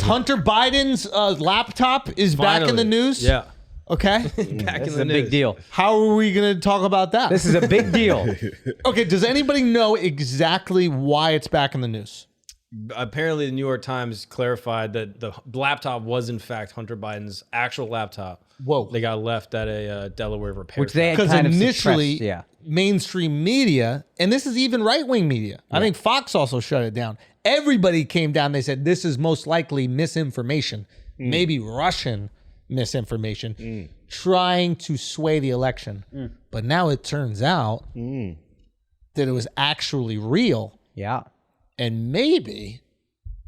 Hunter Biden's laptop is back in the news? Yeah. Okay. Back in This is the a news. big deal. How are we going to talk about that? This is a big deal. Okay, does anybody know exactly why it's back in the news? Apparently, the New York Times clarified that the laptop was, in fact, Hunter Biden's actual laptop. Whoa. They got left at a Delaware repair Which they shop. had Because kind of initially, suppressed, mainstream media, and this is even right-wing media, I think Fox also shut it down. Everybody came down. They said, this is most likely misinformation, maybe Russian misinformation, trying to sway the election. But now it turns out that it was actually real. Yeah. And maybe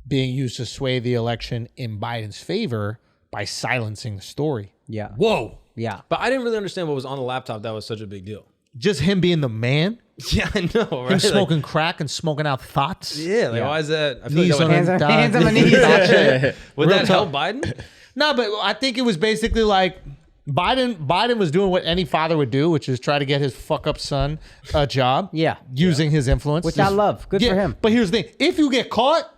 being used to sway the election in Biden's favor by silencing the story. Yeah. Whoa. Yeah. But I didn't really understand what was on the laptop that was such a big deal. Just him being the man, Yeah, I know, right? him smoking crack and smoking out thoughts. Yeah, like, why is that? I feel Knees like on that a Hands on my dime. knees. would Real that talk. help Biden? No, but I think it was basically like Biden was doing what any father would do, which is try to get his fuck up son a job. Yeah. Using his influence. Which I love. Good for him. But here's the thing. If you get caught,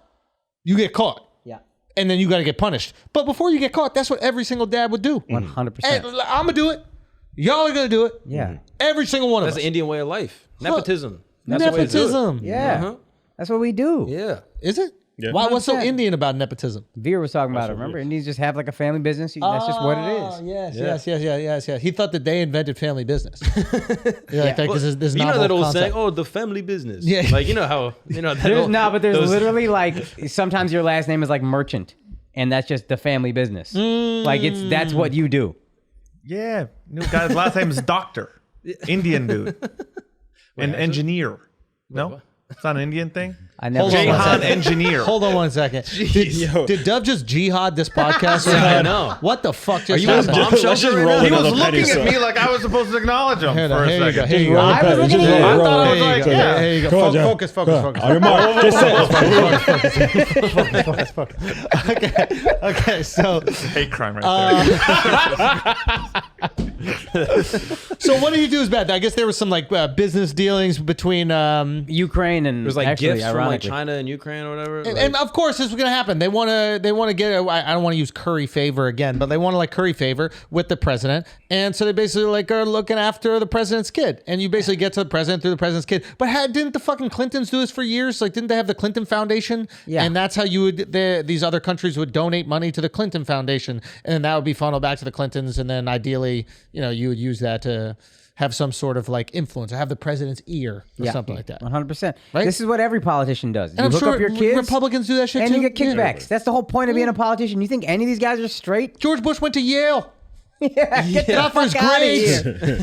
you get caught. Yeah. And then you got to get punished. But before you get caught, that's what every single dad would do. 100%. And I'm going to do it. Y'all are going to do it. Yeah. Every single one That's of the us. Indian way of life. Nepotism. That's the way to do it. Nepotism. Yeah. Uh-huh. That's what we do. Yeah. Is it? Yeah. Why? What's so 100%. Indian about nepotism? Veer was talking about it. Remember? Indians just have like a family business. That's just what it is. Yes. He thought that they invented family business. This You know novel that old concept. saying, "Oh, the family business." Yeah. Like you know how that. There's old- there's those- literally like sometimes your last name is like merchant, and that's just the family business. Like that's what you do. Yeah, new guy's last name is Doctor, Indian dude, and engineer. No, it's not an Indian thing. I never. Hold on one Jahan second. engineer. Hold on one second. Did Dove just jihad this podcast? Yeah, I know. What the fuck just you in a happened? bomb shelter right now? He was looking at me like I was supposed to acknowledge him Here for a you go. second. Here you go. I was looking at you. I thought I was There you like, go. yeah. There you go. Come on, John. Focus. On your mark. Just say Okay. So Hate crime right there. so what do you do is bad? I guess there was some like business dealings between Ukraine and It was like actually, gifts from like ironically. China and Ukraine or whatever. and of course this is going to happen. They want to get I don't want to use curry favor again, but they want to like curry favor with the president. And so they basically like are looking after the president's kid. And you basically get to the president through the president's kid. But didn't the fucking Clintons do this for years? Like didn't they have the Clinton Foundation? Yeah. And that's how these other countries would donate money to the Clinton Foundation, and then that would be funneled back to the Clintons, and then ideally, you would use that to have some sort of like influence or have the president's ear or something like that. 100%. Right? This is what every politician does. You And I'm hook sure up your kids, Republicans do that shit and too. you get kickbacks. That's the whole point of being a politician. You think any of these guys are straight? George Bush went to Yale. Get the Not for his fuck outta grades.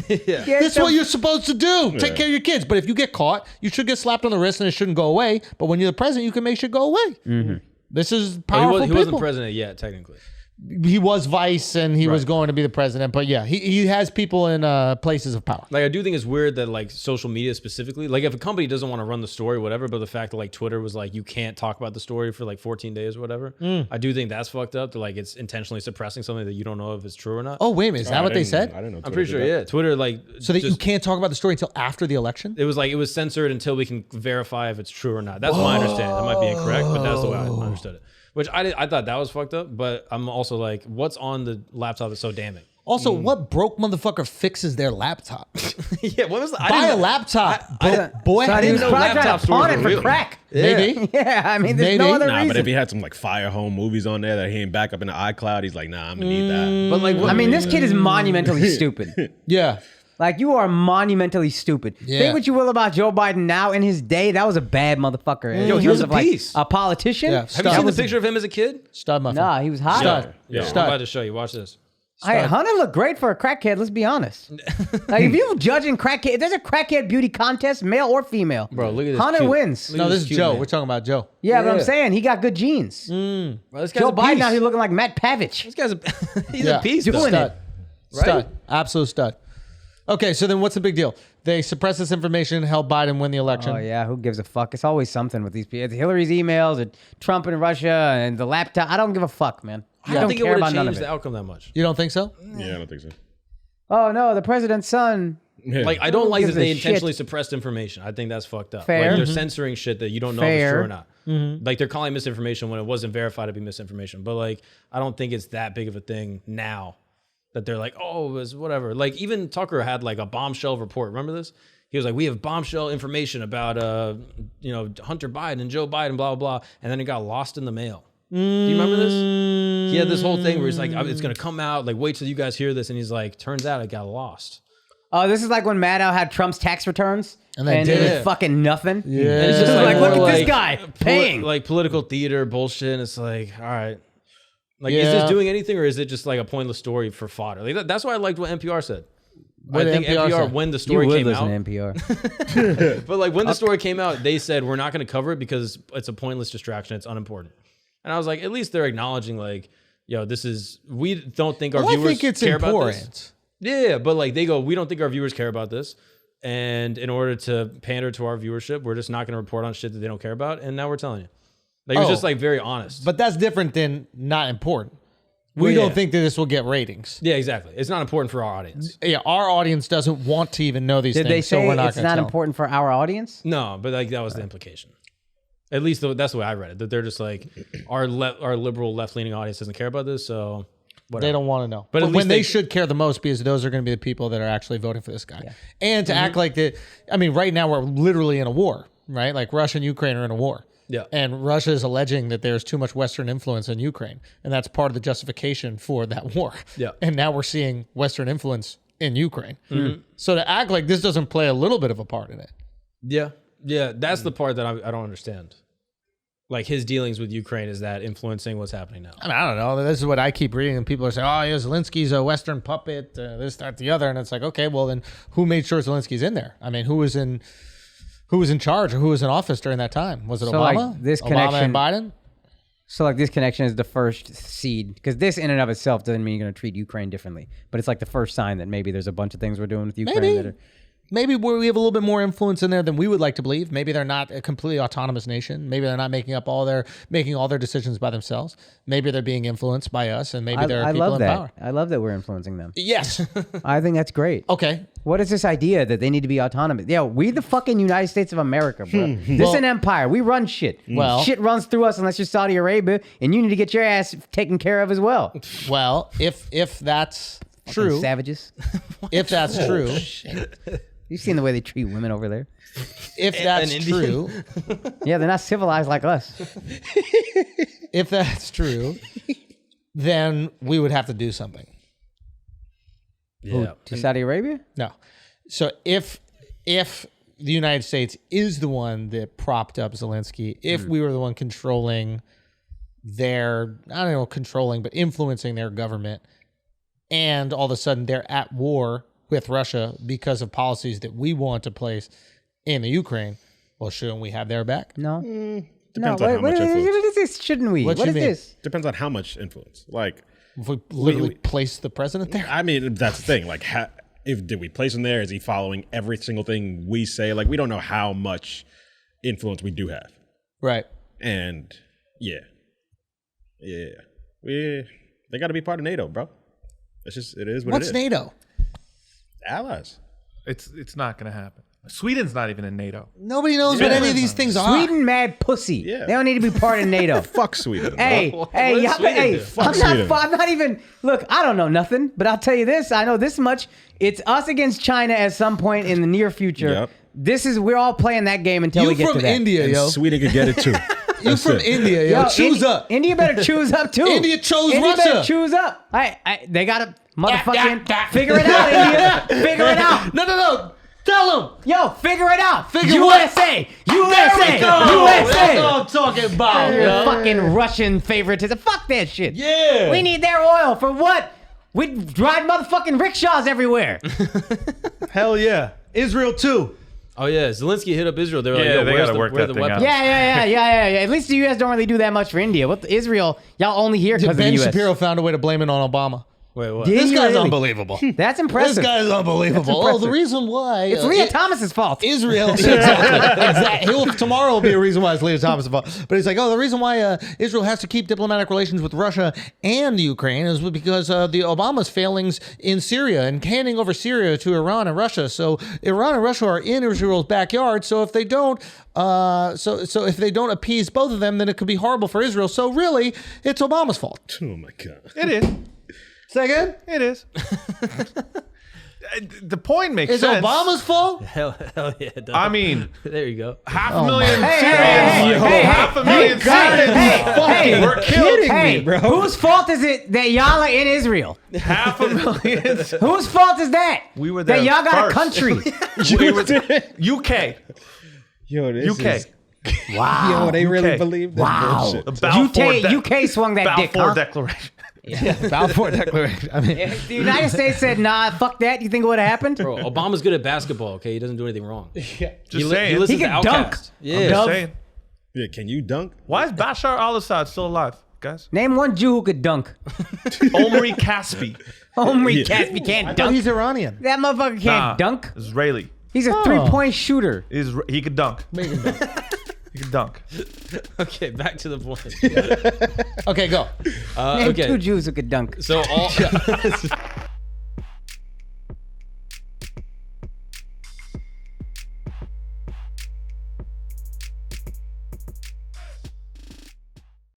here. Get That's the- what you're supposed to do. Take care of your kids. But if you get caught, you should get slapped on the wrist and it shouldn't go away. But when you're the president, you can make shit go away. This is powerful he wasn't people. president yet, technically. He was vice and he was going to be the president. But yeah, he has people in places of power. Like I do think it's weird that like social media specifically, like if a company doesn't want to run the story, whatever, but the fact that like Twitter was like you can't talk about the story for like 14 days or whatever, I do think that's fucked up. That like it's intentionally suppressing something that you don't know if it's true or not. Oh, wait a minute. Is that what they said? I didn't know. I'm pretty sure. Yeah, Twitter like So that you just- can't talk about the story until after the election? It was censored until we can verify if it's true or not. That's my understanding. That might be incorrect, but that's the way I understood it. Which I thought that was fucked up, but I'm also like, what's on the laptop that's so damning? Also, what broke motherfucker fixes their laptop? Yeah, what was the, Buy a laptop, boy. Son, he was know probably trying laptop to pawn stores it were for real. crack. Maybe. Yeah, I mean, there's Maybe. no other Nah, reason. but if he had some like Fire Home movies on there that he ain't back up in the iCloud, he's like, nah, I'm gonna need that. But like, what, I mean, this kid is monumentally stupid. Yeah. Like, you are monumentally stupid. Yeah. Think what you will about Joe Biden now. In his day, that was a bad motherfucker. Yo, In he was terms a of, beast. Like, a politician? Yeah. have you Stud. seen the picture of him as a kid? Stud muffin. Nah, he was hot. Stud. Yeah. I'm Stud. about to show you. Watch this. Hey, Hunter looked great for a crackhead, let's be honest. Like, if you're judging crackhead, if there's a crackhead beauty contest, male or female, Bro, look at this Hunter cute- wins. look No, at this is cute Joe. man. We're talking about Joe. Yeah, but I'm Yeah. saying he got good genes. Bro, this guy's Joe a Biden beast. out here looking like Matt Pavich. This guy's a he's Yeah. a beast. Doing though. it. Stud. Right? Stud. Absolute stud. Okay, so then what's the big deal? They suppress this information, help Biden win the election. Oh, yeah, who gives a fuck? It's always something with these people. It's Hillary's emails, or Trump and Russia, and the laptop. I don't give a fuck, man. I don't think it care would about have none of changed it. the outcome that much. You don't think so? Yeah, I don't think so. Oh, no, the president's son. Yeah. Like, I don't Who like that gives a they shit? intentionally suppressed information. I think that's fucked up. Fair. Like, they're censoring shit that you don't know if it's Fair. true or not. Like they're calling misinformation when it wasn't verified to be misinformation. But like, I don't think it's that big of a thing now that they're like, oh, it was whatever. Like even Tucker had like a bombshell report. Remember this? He was like, we have bombshell information about, Hunter Biden and Joe Biden, blah, blah, blah. And then it got lost in the mail. Do you remember this? He had this whole thing where he's like, it's going to come out. Like, wait till you guys hear this. And he's like, turns out it got lost. Oh, this is like when Maddow had Trump's tax returns. And it did was it. fucking nothing. Yeah. And it's Just just like, look more at this guy paying. Like political theater bullshit. And it's like, all right. Like, Yeah. is this doing anything or is it just like a pointless story for fodder? Like, that's why I liked what NPR said. What I think NPR NPR, said? when the You story would came listen out, to NPR. but like when the story came out, they said, we're not going to cover it because it's a pointless distraction. It's unimportant. And I was like, at least they're acknowledging like, yo, we don't think our Well, I viewers think it's care about important. this. Yeah, but like they go, we don't think our viewers care about this. And in order to pander to our viewership, we're just not going to report on shit that they don't care about. And now we're telling you. Like, it was just like very honest. But that's different than not important. We Well, don't yeah. think that this will get ratings. Yeah, exactly. It's not important for our audience. Yeah, our audience doesn't want to even know these Did things. they so say we're not it's gonna not tell. important for our audience? No, but like that was the implication. At least that's the way I read it. That they're just like our liberal left leaning audience doesn't care about this, so whatever. They don't want to know. But But at least when they they- should care the most because those are going to be the people that are actually voting for this guy. And to act like that, I mean, right now we're literally in a war, right? Like Russia and Ukraine are in a war. Yeah. And Russia is alleging that there's too much Western influence in Ukraine. And that's part of the justification for that war. Yeah. And now we're seeing Western influence in Ukraine. So to act like this doesn't play a little bit of a part in it. Yeah, that's the part that I don't understand. Like his dealings with Ukraine, is that influencing what's happening now? I mean, I don't know. This is what I keep reading, and people are saying, "Oh, yeah, Zelensky's a Western puppet, this, that, the other." And it's like, okay, well, then who made sure Zelensky's in there? I mean, who was in charge or who was in office during that time? Was it So, Obama? like, this Obama connection- and Biden? So like this connection is the first seed, because this in and of itself doesn't mean you're going to treat Ukraine differently, but it's like the first sign that maybe there's a bunch of things we're doing with Ukraine Maybe. that are. Maybe we have a little bit more influence in there than we would like to believe. Maybe they're not a completely autonomous nation. Maybe they're not making all their decisions by themselves. Maybe they're being influenced by us, and maybe there are I people love in that. power. I love that we're influencing them. Yes. I think that's great. Okay. What is this idea that they need to be autonomous? Yeah, we the fucking United States of America, bro. This is an empire. We run shit. Well- shit runs through us unless you're Saudi Arabia, and you need to get your ass taken care of as well. Well, if that's true, Savages. if that's true, You've seen the way they treat women over there. if that's true, Yeah, they're not civilized like us. if that's true, then we would have to do something. Yeah. To Saudi Arabia? No. So if the United States is the one that propped up Zelensky, if we were the one controlling but influencing their government, and all of a sudden they're at war with Russia because of policies that we want to place in the Ukraine, well, shouldn't we have their back? No. Depends on how much influence. What is this? Shouldn't we? What What you is mean? this? Depends on how much influence. Like, If we literally place the president there? I mean, that's the thing. Like, did we place him there? Is he following every single thing we say? Like, we don't know how much influence we do have. Right. And they got to be part of NATO, bro. It is what What's it is. NATO? Allies. It's not going to happen. Sweden's not even in NATO. Nobody knows what any of these things are. Sweden mad pussy. Yeah. They don't need to be part of NATO. Fuck Sweden. Hey, bro. hey, does y'all, Sweden hey! do? Fuck Sweden. I'm not even. Look, I don't know nothing, but I'll tell you this: I know this much. It's us against China at some point in the near future. Yep. We're all playing that game until You we get from to that. India, And yo. Sweden could get it too. You from India, yo. Choose up. India better choose up too. India chose India Russia. better choose up. They gotta motherfucking figure it out, India. Figure it out. No. Tell them. Yo, figure it out. Figure USA. USA. There we go. That's USA. all I'm talking about, Your yo. fucking Russian favoritism. Fuck that shit. Yeah. We need their oil for what? We ride motherfucking rickshaws everywhere. Hell yeah. Israel too. Oh yeah, Zelensky hit up Israel. They were like, Yeah, yo, they where's gotta the, work where that the thing out. weapons? Yeah. At least the U.S. don't really do that much for India. What Israel? Y'all only here because of the Ben U.S. Shapiro found a way to blame it on Obama. Wait, what? Did This he guy's really? unbelievable. That's impressive. This guy's unbelievable. That's Oh, the impressive. reason why It's Leah Thomas's fault. Israel. Exactly. Tomorrow will be a reason why it's Leah Thomas' fault. But he's like, the reason why Israel has to keep diplomatic relations with Russia and Ukraine is because the Obama's failings in Syria and handing over Syria to Iran and Russia. So Iran and Russia are in Israel's backyard. So if they don't, so if they don't appease both of them, then it could be horrible for Israel. So really, it's Obama's fault. Oh my god. It is. Say again? It is. The point makes It's sense. Obama's fault? Hell yeah. It does. I mean, there you go. 500,000 Hey, Syrians. hey, hey, half a million Syrians were killed. Hey, whose fault is it that y'all are in Israel? 500,000. Whose fault is that? We were there That y'all got first. a country. We were UK. Yo, this UK. is. Wow. Yo, they really UK. believe this Wow. bullshit. The Balfour UK swung that dick, Balfour huh? Declaration. Balfour Declaration. I mean, If the United States said, nah, fuck that, you think it would have happened? Bro, Obama's good at basketball, okay? He doesn't do anything wrong. Just He saying. listens He to can dunk. Outkast. I'm Yeah. just saying. Yeah, can you dunk? Why is Bashar al-Assad still alive, guys? Name one Jew who could dunk. Omri Caspi. Omri Caspi can't I thought dunk. he's Iranian. That motherfucker can't dunk. Israeli. He's a three-point shooter. He could dunk. Make him dunk. He could dunk. Okay, back to the point. Okay, go. Name Okay. two Jews who could dunk. So all